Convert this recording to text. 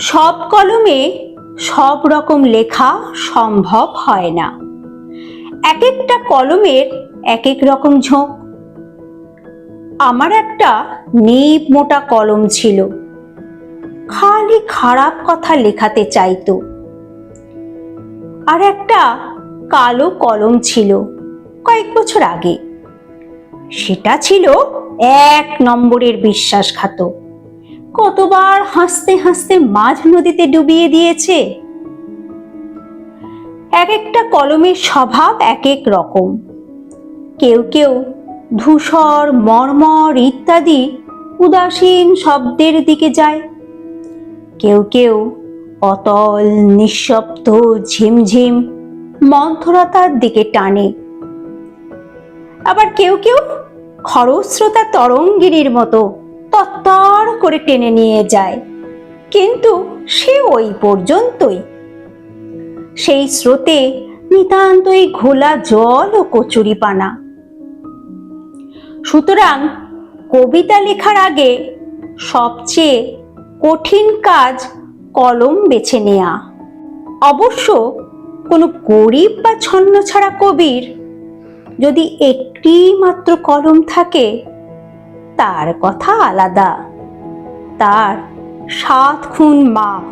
সব কলমে সব রকম লেখা সম্ভব হয় না। এক একটা কলমের এক এক রকম ঝোঁক। আমার একটা নিপ মোটা কলম ছিল, খালি খারাপ কথা লেখাতে চাইতো। আর একটা কালো কলম ছিল কয়েক বছর আগে, সেটা ছিল 1 নম্বরের বিশ্বাসঘাতক। কতবার হাসতে হাসতে মাঝ নদীতে ডুবিয়ে দিয়েছে। এক একটা কলমের স্বভাব এক এক রকম। কেউ কেউ ধূসর, মর্মর ইত্যাদি উদাসীন শব্দের দিকে যায়, কেউ কেউ অতল, নিঃশব্দ, ঝিমঝিম মন্থরতার দিকে টানে। আবার কেউ কেউ খরস্রোতা তরঙ্গিনীর মতো তত্তর করে টেনে নিয়ে যায়, কিন্তু সে ওই পর্যন্তই। সেই স্রোতে নিতান্তই ঘোলা জল ও কচুরিপানা। সুতরাং কবিতা লেখার আগে সবচেয়ে কঠিন কাজ কলম বেছে নেয়া। অবশ্য কোনো গরিব বা ছন্নছাড়া কবির যদি একটি মাত্র কলম থাকে, তার কথা আলাদা, তার 7 খুন মাফ।